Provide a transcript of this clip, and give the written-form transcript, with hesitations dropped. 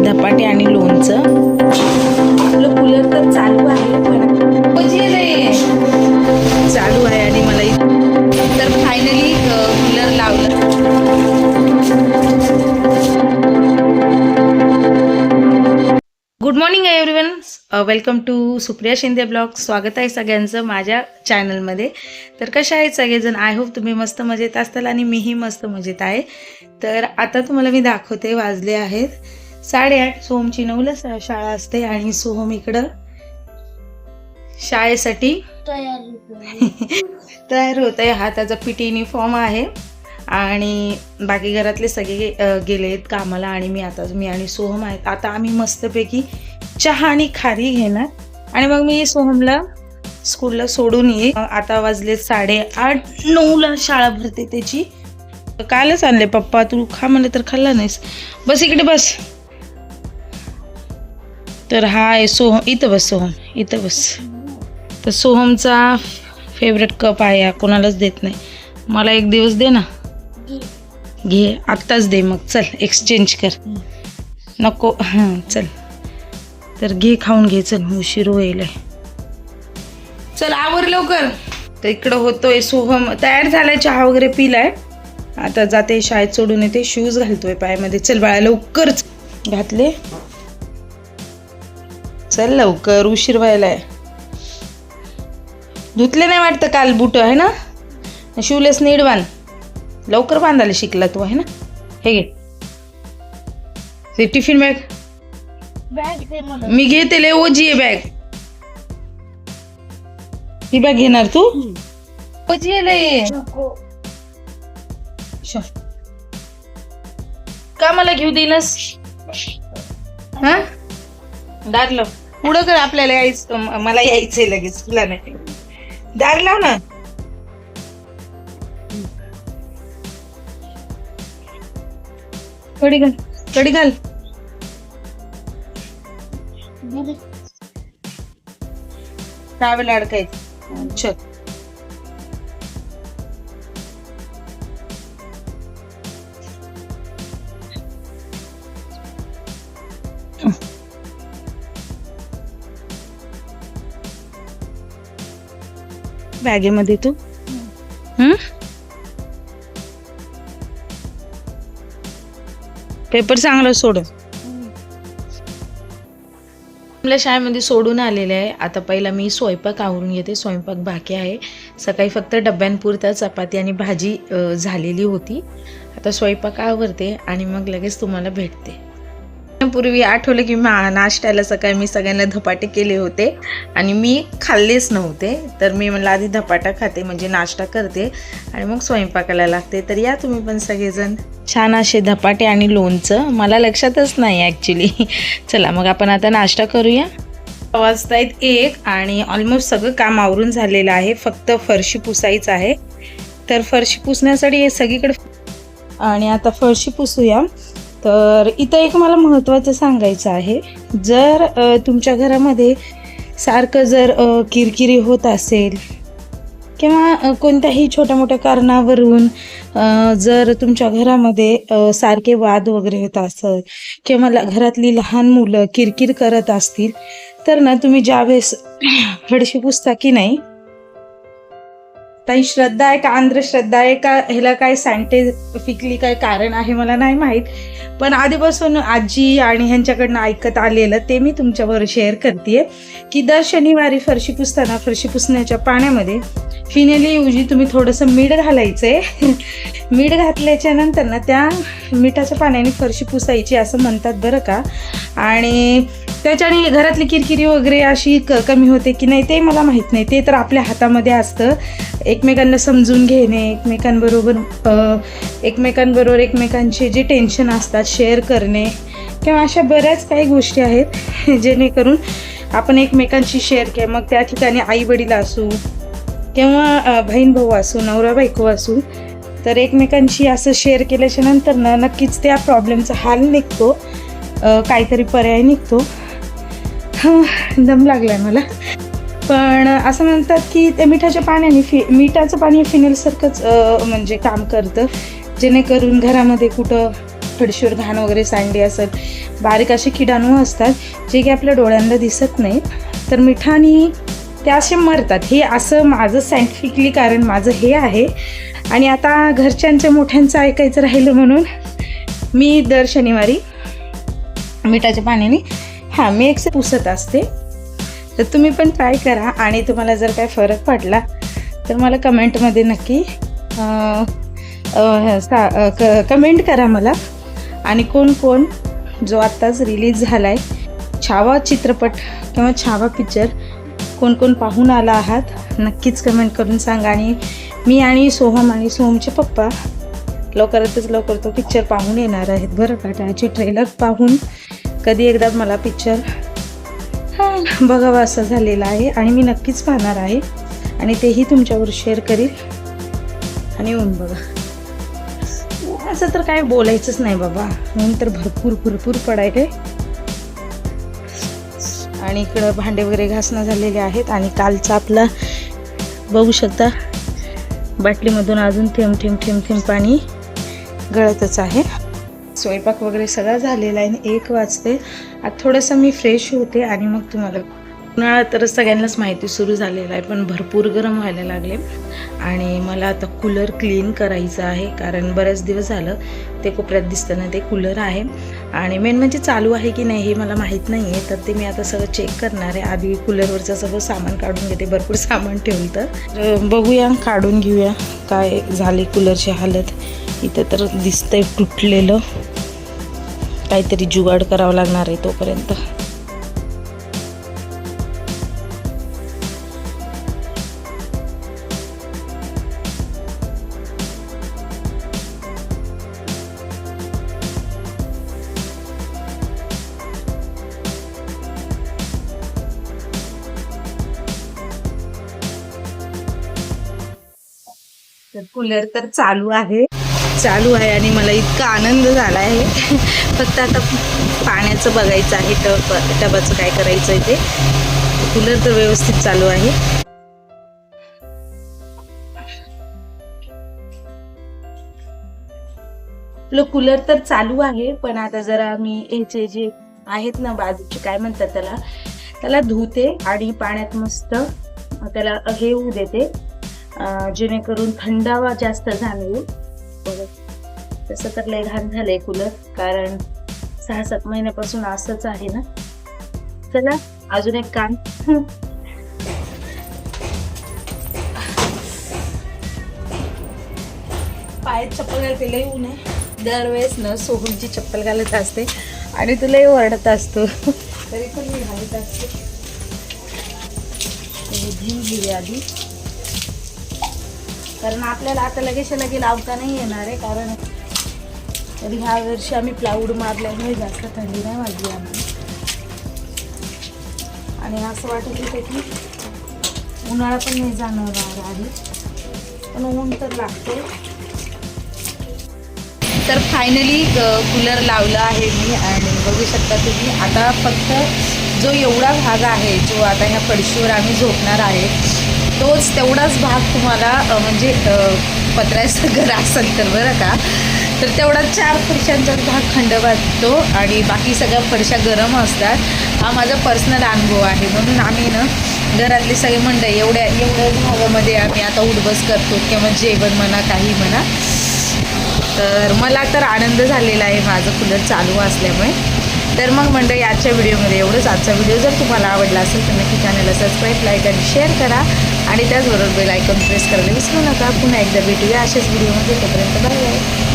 धपाटे आणि लोणचं. आपलं कूलर तर चालू आहे चालू आहे आणि मला तर फायनली कूलर लावलं. Good morning everyone, welcome to Supriya Shinde blog. स्वागत आहे सगळ्यांचं माझ्या चॅनलमध्ये. तर कशा आहेत सगळेजण? आय होप तुम्ही मस्त मजेत असताल आणि मीही मस्त मजेत आहे. तर आता तुम्हाला मी दाखवते, वाजले आहेत 8:30. सोहमची 9ला शाळा असते आणि सोहम इकडं शाळेसाठी तयार होत आहे. हा त्याचा PT युनिफॉर्म आहे आणि बाकी घरातले सगळे गेलेत कामाला आणि मी आणि सोहम आहेत. आता आम्ही मस्तपैकी चहा आणि खारी घेणार आणि मग मी सोहमला स्कूलला सोडून येईल. आता वाजले 8:30, 9ला शाळा भरते त्याची. कालच आणले पप्पा, तू खा म्हणले तर खाल्ला नाहीस. बस इकडे बस. तर हा आहे सोहम. इथं बस सोहम, इथं बस. तर सोहमचा फेवरेट कप आहे, हा कोणालाच देत नाही. मला एक दिवस दे ना. घे आत्ताच दे, मग चल एक्सचेंज कर. नको हां चल. तर घे, खाऊन घे, चल उशीर होईल. चल आवर लवकर. तर इकडं होतोय सोहम, तयार झालाय, चहा वगैरे पिलाय. आता जाते शाळेत सोडून येते. शूज घालतोय पायामध्ये. चल बाळा लवकर घातले. चल लवकर, उशीर व्हायलाय. धुतले नाही वाटतं काल बूट, आहे ना? शिवलेस नीट बांध. लवकर बांधायला शिकला तू, आहे ना? हे घे, ते टिफिन बॅग. मी घेते, लय ओजी आहे बॅग. ही बॅग घेणार तू? ओजी आहे लय. का मला घेऊ देनस? हा दार लाव. पुढं कर, आपल्याला यायचं, मला यायचंय लगेच, तुला नाही. दार लाव ना. कडी घाल, कडी घाल. टावेल अडकायचं. चल बॅगेमध्ये तू. पेपर चांगला सोड. आपल्या शाळेमध्ये सोडून आलेले आहे. आता पहिला मी स्वयंपाक आवरून घेते. स्वयंपाक बाकी आहे. सकाळी फक्त डब्यांपुरता चपाती आणि भाजी झालेली होती. आता स्वयंपाक आवरते आणि मग लगेच तुम्हाला भेटते. पूर्वी आठवलं की नाश्त्याला सकाळी मी सगळ्यांना धपाटे केले होते आणि मी खाल्लेच नव्हते. तर मी म्हणलं आधी धपाटा खाते, म्हणजे नाश्ता करते आणि मग स्वयंपाकाला लागते. तर या तुम्ही पण सगळेजण. छान असे धपाटे आणि लोणचं, मला लक्षातच नाही ॲक्च्युली. चला मग आपण आता नाश्ता करूया. वाजतायत 1 आणि ऑलमोस्ट सगळं काम आवरून झालेलं आहे. फक्त फरशी पुसायचं आहे. तर फरशी पुसण्यासाठी हे सगळीकडे आणि आता फरशी पुसूया. तर इथं एक मला महत्त्वाचं सांगायचं आहे. जर तुमच्या घरामध्ये सारखं जर किरकिरी होत असेल किंवा कोणत्याही छोट्या मोठ्या कारणावरून जर तुमच्या घरामध्ये सारखे वाद वगैरे होत असेल किंवा घरातली लहान मुलं किरकिर करत असतील, तर ना तुम्ही ज्यावेळेस फरशी पुसता की नाही, काही श्रद्धा आहे का अंधश्रद्धा आहे का, ह्याला काय सायंटिफिकली काय कारण आहे मला नाही माहीत, पण आधीपासून आजी आणि ह्यांच्याकडनं ऐकत आलेलं ते मी तुमच्याबरोबर शेअर करते की दर शनिवारी फरशी पुसताना फरशी पुसण्याच्या पाण्यामध्ये फिनेलऐवजी तुम्ही थोडंसं मीठ घालायचं आहे. मीठ घातल्याच्या नंतर ना त्या मिठाच्या पाण्याने फरशी पुसायची असं म्हणतात बरं का. आणि त्याच्याने घरातली किरकिरी वगैरे अशी कमी होते की नाही ते मला माहीत नाही. ते तर आपल्या हातामध्ये असतं. एकमेकांना समजून घेणे, एकमेकांबरोबर एकमेकांचे जे टेन्शन असतात शेअर करणे किंवा अशा बऱ्याच काही गोष्टी आहेत जेणेकरून आपण एकमेकांशी शेअर केलं. मग त्या ठिकाणी आई वडील असू किंवा बहीण भाऊ असू, नवरा बायको असू, तर एकमेकांशी असं शेअर केल्याच्या नंतर ना नक्कीच त्या प्रॉब्लेमचा हल निघतो, काहीतरी पर्याय निघतो. दम लागलाय मला. पण असं म्हणतात की त्या मिठाच्या पाण्याने मिठाचं पाणी फिनेलसारखंच म्हणजे काम करतं, जेणेकरून घरामध्ये कुठं फडशीवर घाण वगैरे सांडली असत, बारीक असे किडाणू असतात जे की आपल्या डोळ्यांना दिसत नाही, तर मिठाने ते असे मरतात. हे असं माझं सायंटिफिकली कारण माझं हे आहे. आणि आता घरच्यांच्या मोठ्यांचं ऐकायचं राहिलं म्हणून मी दर शनिवारी मिठाच्या पाण्याने मेक्स पुसत असते. तर तुम्ही पण ट्राय करा आणि तुम्हाला जर काय फरक पडला तर मला कमेंटमध्ये नक्की कमेंट करा मला. आणि कोण कोण जो आत्ताच रिलीज झाला आहे छावा चित्रपट किंवा छावा पिक्चर कोण कोण पाहून आला आहात नक्कीच कमेंट करून सांगा. आणि मी आणि सोहम आणि सोहमचे पप्पा लवकर तो पिक्चर पाहून येणार आहेत बरं का. त्याची ट्रेलर पाहून कधी एकदा मला पिक्चर बघावा असं झालेला आहे आणि मी नक्कीच पाहणार आहे आणि तेही तुमच्यावर शेअर करील. आणि ऊन बघा, असं तर काय बोलायचंच नाही बाबा, ऊन तर भरपूर पडायले. आणि इकडं भांडे वगैरे घासणं झालेले आहेत. आणि कालचा आपला बघू शकता बाटलीमधून अजून थेंब पाणी गळतच आहे. स्वयंपाक वगैरे सगळं झालेला आहे. 1 वाजते. आता थोडंसं मी फ्रेश होते आणि मग तुम्हाला उन्हाळा तर सगळ्यांनाच माहिती सुरू झालेला आहे, पण भरपूर गरम व्हायला लागले. आणि मला आता कूलर क्लीन करायचं आहे कारण बरेच दिवस झालं ते कोपऱ्यात दिसतं ना ते कूलर आहे. आणि मेन म्हणजे चालू आहे की नाही हे मला माहीत नाही आहे, तर ते मी आता सगळं चेक करणार आहे. आधी कूलरवरचं सगळं सामान काढून घेते, भरपूर सामान ठेवलं तर बघूया, काढून घेऊया काय झाले कूलरची हालत. इथं तर दिसतंय तुटलेलं, काहीतरी जुगाड करावं लागणार आहे तोपर्यंत. तर कूलर तर चालू आहे आणि मला इतका आनंद झाला आहे. फक्त आता पाण्याचं बघायचं आहे, टबाचं काय करायचं आहे ते. कूलर तर व्यवस्थित चालू आहे. आपलं कूलर तर चालू आहे, पण आता जरा मी याचे जे आहेत ना बाजूचे काय म्हणतात त्याला धुते आणि पाण्यात मस्त त्याला हे होऊ देते, जेणेकरून थंडावा जास्त जाणवेल. तसं तर लय घाण झालंय कूलर, कारण 6-7 महिन्यापासून असंच आहे ना. चला अजून एक काम, पायात चप्पल घालते, लय ऊन आहे. दरवेळेस न सोहमची चप्पल घालत असते आणि तू लय ओरडत असतो, तरी पण मी घालत असते. घेऊया आधी, कारण आपल्याला आता लगेच लावता नाही येणार आहे, कारण तरी ह्या वर्षी आम्ही प्लाऊड मारल्यामुळे जास्त थंडी नाही वाजली आम्हाला. आणि असं वाटत होतं की उन्हाळा पण नाही जाणवणार आधी, पण ऊन तर लागते. तर फायनली कूलर लावलं आहे मी आणि बघू शकता तुम्ही. आता फक्त जो एवढा भाग आहे जो आता ह्या फडशीवर आम्ही झोपणार आहे तोच तेवढाच भाग तुम्हाला म्हणजे पत्र्याचं घर असेल तर बरं का, तर तेवढा 4 फरशांचाच भाग थंड वाटतो आणि बाकी सगळ्या फरशा गरम असतात. हा माझा पर्सनल अनुभव आहे. म्हणून आम्ही ना घरातली सगळी मंडळी एवढ्या भागामध्ये आम्ही आता उठबस करतो किंवा जेवण म्हणा काही म्हणा. तर मला तर आनंद झालेला आहे माझं कूलर चालू असल्यामुळे. तर मग मंडळी आजच्या व्हिडिओमध्ये एवढंच. आजचा व्हिडिओ जर तुम्हाला आवडला असेल तर नक्की चॅनलला सबस्क्राईब, लाईक आणि शेअर करा आणि त्याचबरोबर बेल आयकॉन प्रेस करायला विसरू नका. पुन्हा एकदा भेटूया अशाच व्हिडिओमध्ये. तोपर्यंत बाय बाय.